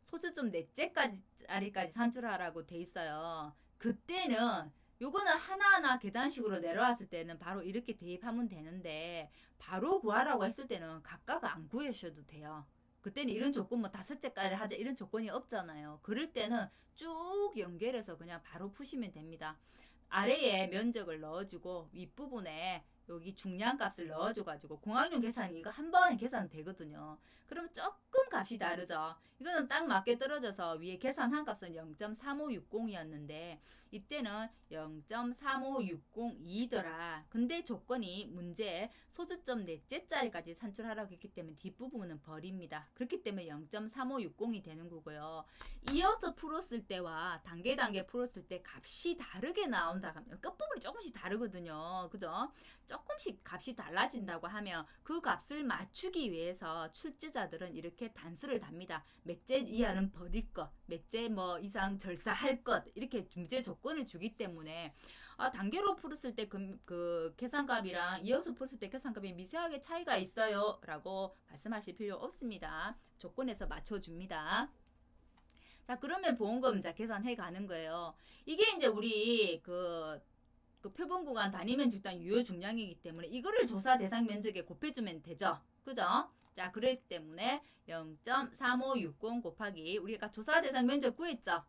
소수점 넷째까지까지 산출하라고 돼 있어요. 그때는 요거는 하나하나 계단식으로 내려왔을 때는 바로 이렇게 대입하면 되는데 바로 구하라고 했을 때는 각각 안 구하셔도 돼요. 그때는 이런 조건 뭐 다섯째까지 하자 이런 조건이 없잖아요. 그럴 때는 쭉 연결해서 그냥 바로 푸시면 됩니다. 아래에 면적을 넣어주고 윗부분에 여기 중량값을 넣어줘가지고 공학용 계산이 이거 한 번에 계산 되거든요. 그러면 조금 값이 다르죠. 이거는 딱 맞게 떨어져서 위에 계산한 값은 0.3560이었는데 이때는 0.35602더라. 근데 조건이 문제에 소수점 넷째짜리까지 산출하라고 했기 때문에 뒷부분은 버립니다. 그렇기 때문에 0.3560이 되는 거고요. 이어서 풀었을 때와 단계 풀었을 때 값이 다르게 나온다 하면 끝부분이 조금씩 다르거든요. 그죠? 조금씩 값이 달라진다고 하면 그 값을 맞추기 위해서 출제자들은 이렇게 단수를 답니다. 몇째 이하는 버릴 것, 몇째 뭐 이상 절사할 것 이렇게 문제 조건을 주기 때문에 단계로 풀었을 때 그 계산값이랑 이어서 풀었을 때 계산값이 미세하게 차이가 있어요 라고 말씀하실 필요 없습니다. 조건에서 맞춰줍니다. 자, 그러면 보험금 자 계산해 가는 거예요. 이게 이제 우리 그 표본 구간 단위면 적당 유효 중량이기 때문에 이거를 조사 대상 면적에 곱해주면 되죠. 그죠? 자, 그렇기 때문에 0.3560 곱하기 우리가 조사 대상 면적 구했죠.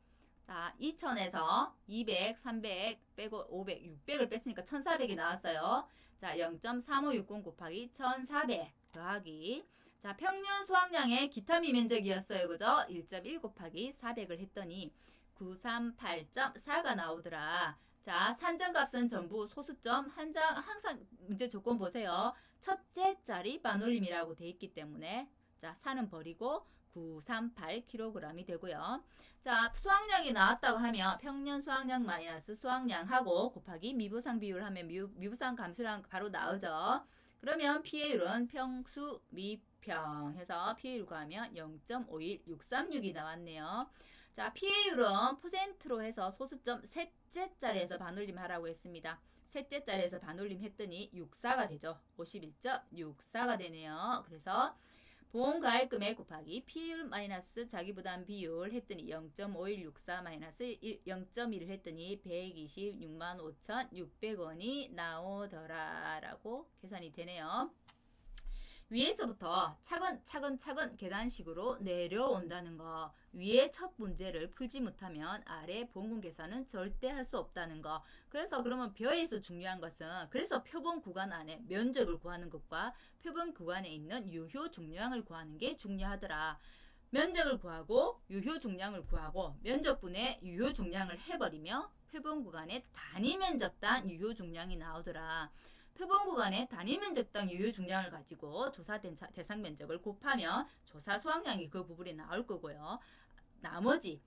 자, 2000에서 200, 300 빼고 500, 600을 뺐으니까 1400이 나왔어요. 자, 0.3560 곱하기 1400 더하기 자, 평균 수확량의 기타미 면적이었어요. 그죠? 1.1 곱하기 400을 했더니 938.4가 나오더라. 자, 산정값은 전부 소수점 항상 문제 조건 보세요. 첫째 자리 반올림이라고 돼 있기 때문에 자, 4는 버리고 938kg이 되고요. 자, 수확량이 나왔다고 하면 평년 수확량 마이너스 수확량하고 곱하기 미부상 비율 하면 미부상 감수량 바로 나오죠. 그러면 피해율은 평수 미평 해서 피해율 구하면 0.51636이 나왔네요. 자, 피해율은 퍼센트로 해서 소수점 셋째 자리에서 반올림 하라고 했습니다. 셋째 자리에서 반올림 했더니 64가 되죠. 51.64가 되네요. 그래서 보험가입금액 곱하기 피해율 마이너스 자기부담 비율 했더니 0.5164 마이너스 0.1을 했더니 126만 5,600원이 나오더라 라고 계산이 되네요. 위에서부터 차근차근 계단식으로 내려온다는 거. 위에 첫 문제를 풀지 못하면 아래 보험금 계산은 절대 할 수 없다는 거. 그래서 그러면 벼에서 중요한 것은 그래서 표본 구간 안에 면적을 구하는 것과 표본 구간에 있는 유효 중량을 구하는 게 중요하더라. 면적을 구하고 유효 중량을 구하고 면적분의 유효 중량을 해버리며 표본 구간의 단위 면적당 유효 중량이 나오더라. 표본 구간의 단위 면적당 유효 중량을 가지고 조사 대상 면적을 곱하면 조사 수확량이 그 부분이 나올 거고요. 나머지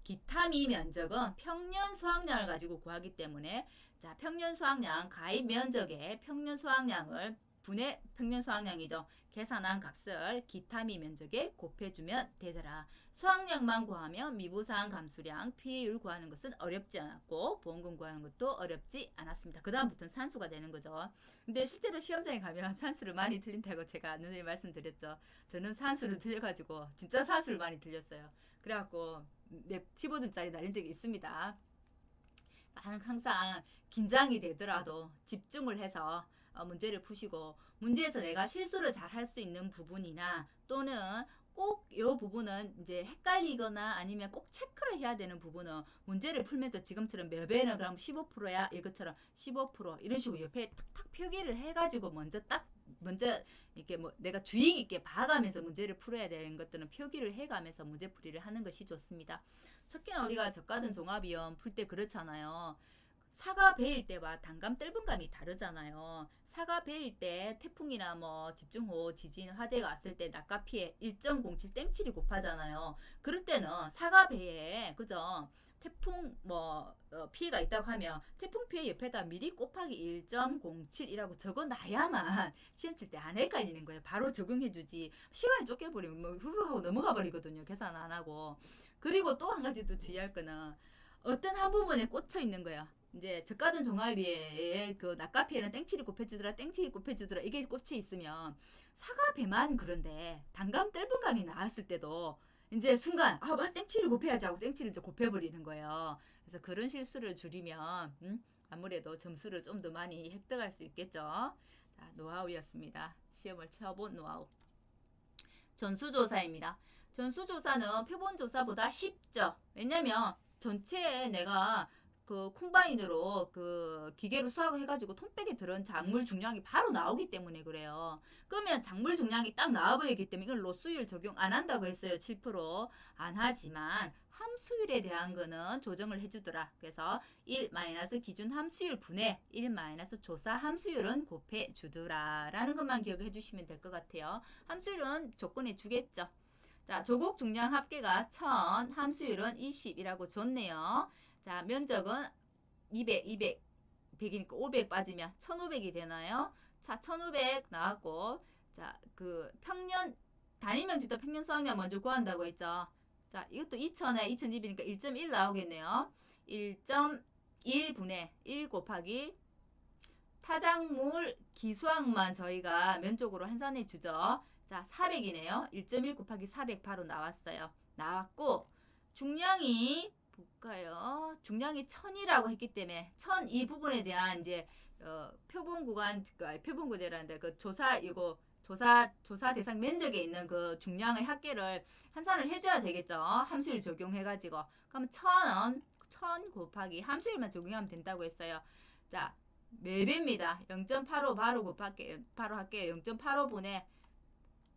기타미 면적은 평년 수확량을 가지고 구하기 때문에 자, 평년 수확량 가입 면적의 평년 수확량을 분의 평년 수확량이죠. 계산한 값을 기타미 면적에 곱해주면 되더라. 수확량만 구하면 미부상 감수량, 피해율 구하는 것은 어렵지 않았고 보험금 구하는 것도 어렵지 않았습니다. 그 다음부터는 산수가 되는 거죠. 근데 실제로 시험장에 가면 산수를 많이 틀린다고 제가 누누이 말씀드렸죠. 저는 산수를 틀려가지고 진짜 산수를 많이 틀렸어요. 그래갖고 15점짜리 날린 적이 있습니다. 항상 긴장이 되더라도 집중을 해서 문제를 푸시고 문제에서 내가 실수를 잘 할 수 있는 부분이나 또는 꼭 이 부분은 이제 헷갈리거나 아니면 꼭 체크를 해야 되는 부분은 문제를 풀면서 지금처럼 몇 배는 그럼 15%야 이것처럼 15% 이런 식으로 옆에 탁탁 표기를 해가지고 먼저 이렇게 뭐 내가 주의 깊게 봐가면서 문제를 풀어야 되는 것들은 표기를 해가면서 문제풀이를 하는 것이 좋습니다. 특히나 우리가 저가전 종합이험 풀 때 그렇잖아요. 사과 베일 때와 단감 떫은감이 다르잖아요. 사과 베일 때 태풍이나 뭐 집중호우, 지진, 화재가 왔을 때 낙가 피해 1.07 땡칠이 곱하잖아요. 그럴 때는 사과 배에 그죠? 태풍 뭐 피해가 있다고 하면 태풍 피해 옆에다 미리 곱하기 1.07이라고 적어놔야만 시험 칠 때 안 헷갈리는 거예요. 바로 적용해주지. 시간이 쫓겨버리면 뭐 후루룩 하고 넘어가 버리거든요. 계산 안 하고. 그리고 또 한 가지 또 주의할 거는 어떤 한 부분에 꽂혀 있는 거예요. 이제 저가전 종합비에 그 낙가피에는 땡칠이 곱해주더라 땡칠이 곱해주더라 이게 꽂혀 있으면 사과배만 그런데 단감 떫은감이 나왔을 때도 이제 순간 막 땡칠을 곱해야지 하고 땡칠을 이제 곱해버리는 거예요. 그래서 그런 실수를 줄이면 아무래도 점수를 좀 더 많이 획득할 수 있겠죠. 자, 노하우였습니다. 시험을 쳐본 노하우. 전수조사입니다. 전수조사는 표본조사보다 쉽죠. 왜냐면 전체에 내가 그 콤바인으로 그 기계로 수확해가지고 통백에 들은 작물 중량이 바로 나오기 때문에 그래요. 그러면 작물 중량이 딱 나와버리기 때문에 이걸 로스율 적용 안 한다고 했어요. 7%안 하지만 함수율에 대한 거는 조정을 해주더라. 그래서 1 마이너스 기준 함수율 분의 1 마이너스 조사 함수율은 곱해 주더라 라는 것만 기억해 주시면 될 것 같아요. 함수율은 조건해 주겠죠. 자, 조국 중량 합계가 1000, 함수율은 20이라고 줬네요. 자, 면적은 200, 100이니까 500 빠지면 1500이 되나요? 자, 1500 나왔고, 자, 그 평년, 단위면적도 평년 수확량 먼저 구한다고 했죠. 자, 이것도 2000에 2200이니까 1.1 나오겠네요. 1.1분의 1 곱하기 타작물 기수학만 저희가 면적으로 환산해 주죠. 자, 400이네요. 1.1 곱하기 400 바로 나왔어요. 나왔고, 중량이 볼까요? 중량이 1000이라고 했기 때문에 1000 이 부분에 대한 이제 표본 구간 표본 구제라는데 그 조사 이거 조사 대상 면적에 있는 그 중량의 합계를 환산을 해줘야 되겠죠. 함수율 적용해가지고 그럼 1000 곱하기 함수율만 적용하면 된다고 했어요. 자, 매배입니다. 0.85 바로 할게요. 0.85분의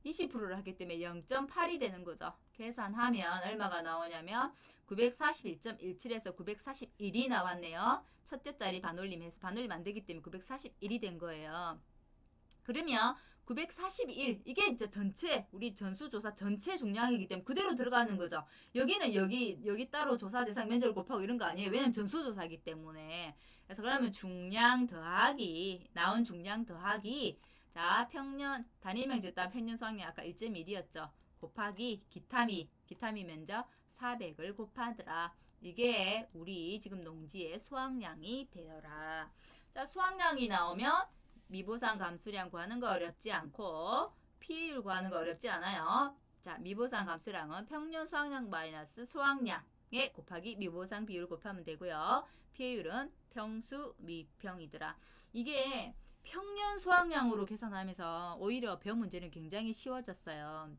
20%를 하기 때문에 0.8이 되는 거죠. 계산하면 얼마가 나오냐면 941.17에서 941이 나왔네요. 첫째 자리 반올림해서 반올림 안 되기 때문에 941이 된 거예요. 그러면 941 이게 이제 전체 우리 전수조사 전체 중량이기 때문에 그대로 들어가는 거죠. 여기는 여기 따로 조사 대상 면적을 곱하고 이런 거 아니에요. 왜냐면 전수조사이기 때문에. 그래서 그러면 중량 더하기 나온 중량 더하기 자 평년 단위 면적 따 평년 수확량 아까 1.1이었죠. 곱하기 기타미 면적 400을 곱하더라. 이게 우리 지금 농지의 수확량이 되더라. 자 수확량이 나오면 미보상 감수량 구하는 거 어렵지 않고 피해율 구하는 거 어렵지 않아요. 자, 미보상 감수량은 평년 수확량 마이너스 수확량에 곱하기 미보상 비율 곱하면 되고요. 피해율은 평수 미평이더라. 이게 평년 수확량으로 계산하면서 오히려 배운 문제는 굉장히 쉬워졌어요.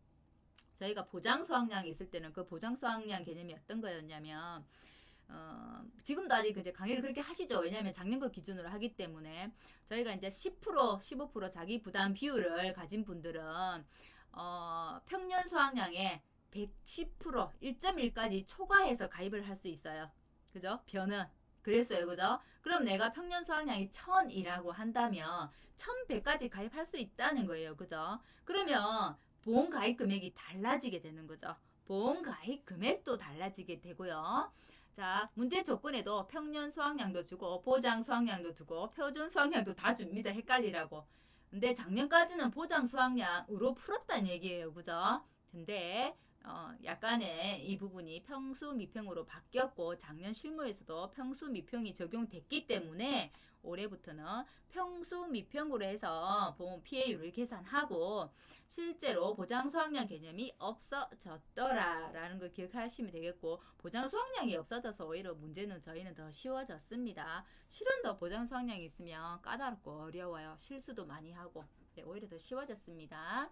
저희가 보장 수확량이 있을 때는 그 보장 수확량 개념이 어떤 거였냐면 지금도 아직 이제 강의를 그렇게 하시죠. 왜냐하면 작년 거 기준으로 하기 때문에 저희가 이제 10%, 15% 자기 부담 비율을 가진 분들은 평년 수확량의 110%, 1.1까지 초과해서 가입을 할 수 있어요. 그죠? 변은 그랬어요. 그죠? 그럼 내가 평년 수확량이 1000이라고 한다면 1100까지 가입할 수 있다는 거예요. 그죠? 그러면 보험 가입 금액이 달라지게 되는 거죠. 보험 가입 금액도 달라지게 되고요. 자, 문제 조건에도 평년 수확량도 주고 보장 수확량도 두고 표준 수확량도 다 줍니다. 헷갈리라고. 근데 작년까지는 보장 수확량으로 풀었다는 얘기예요. 그죠? 근데 약간의 이 부분이 평수 미평으로 바뀌었고 작년 실무에서도 평수 미평이 적용됐기 때문에 올해부터는 평수 미평으로 해서 보험 피해율을 계산하고 실제로 보장 수확량 개념이 없어졌더라 라는 걸 기억하시면 되겠고 보장 수확량이 없어져서 오히려 문제는 저희는 더 쉬워졌습니다. 실은 더 보장 수확량이 있으면 까다롭고 어려워요. 실수도 많이 하고 네, 오히려 더 쉬워졌습니다.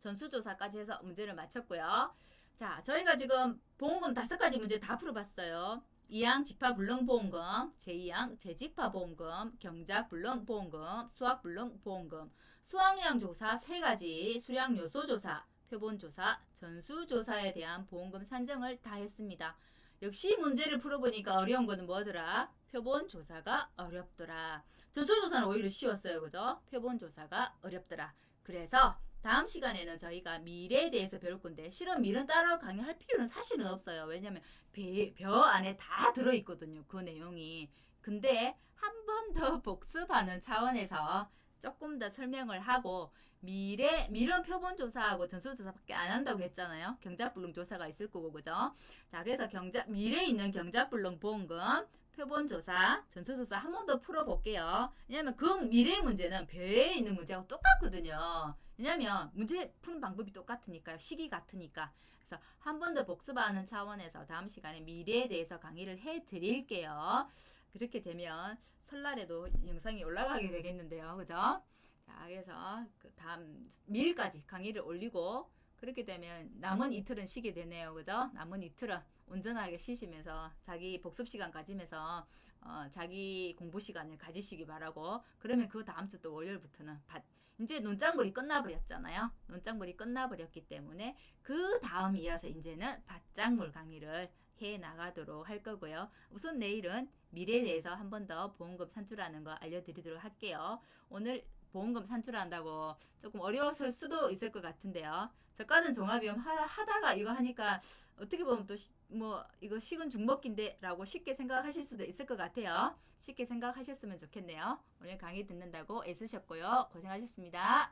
전수조사까지 해서 문제를 마쳤고요. 자, 저희가 지금 보험금 5가지 문제 다 풀어봤어요. 2항 집합불능보험금, 제2항 재집합보험금, 경작불능보험금, 수확불능보험금, 수확량조사 3가지, 수량요소조사, 표본조사, 전수조사에 대한 보험금 산정을 다 했습니다. 역시 문제를 풀어보니까 어려운 거는 뭐더라? 표본조사가 어렵더라. 전수조사는 오히려 쉬웠어요. 그죠? 표본조사가 어렵더라. 그래서 다음 시간에는 저희가 밀에 대해서 배울 건데 실은 밀은 따로 강의할 필요는 사실은 없어요. 왜냐면 벼 안에 다 들어있거든요. 그 내용이. 근데 한 번 더 복습하는 차원에서 조금 더 설명을 하고 밀은 표본조사하고 전수조사밖에 안 한다고 했잖아요. 경작불능조사가 있을 거고 그죠? 자 그래서 밀에 있는 경작불능보험금 표본조사, 전수조사 한 번 더 풀어볼게요. 왜냐면 그 미래 문제는 배에 있는 문제하고 똑같거든요. 왜냐면 문제 푸는 방법이 똑같으니까요. 식이 같으니까. 그래서 한 번 더 복습하는 차원에서 다음 시간에 미래에 대해서 강의를 해 드릴게요. 그렇게 되면 설날에도 영상이 올라가게 되겠는데요. 그죠? 자, 그래서 그 다음 밀일까지 강의를 올리고 그렇게 되면 남은 이틀은 쉬게 되네요. 그죠? 남은 이틀은 온전하게 쉬시면서 자기 복습 시간 가지면서 자기 공부 시간을 가지시기 바라고 그러면 그 다음 주 또 월요일부터는 이제 논장불이 끝나버렸잖아요. 논장불이 끝나버렸기 때문에 그 다음 이어서 이제는 밭작물 강의를 해 나가도록 할 거고요. 우선 내일은 미래에 대해서 한 번 더 보험금 산출하는 거 알려드리도록 할게요. 오늘 보험금 산출한다고 조금 어려웠을 수도 있을 것 같은데요. 저가는 종합비용 하다가 이거 하니까 어떻게 보면 또 뭐 이거 식은 죽먹기인데 라고 쉽게 생각하실 수도 있을 것 같아요. 쉽게 생각하셨으면 좋겠네요. 오늘 강의 듣는다고 애쓰셨고요. 고생하셨습니다.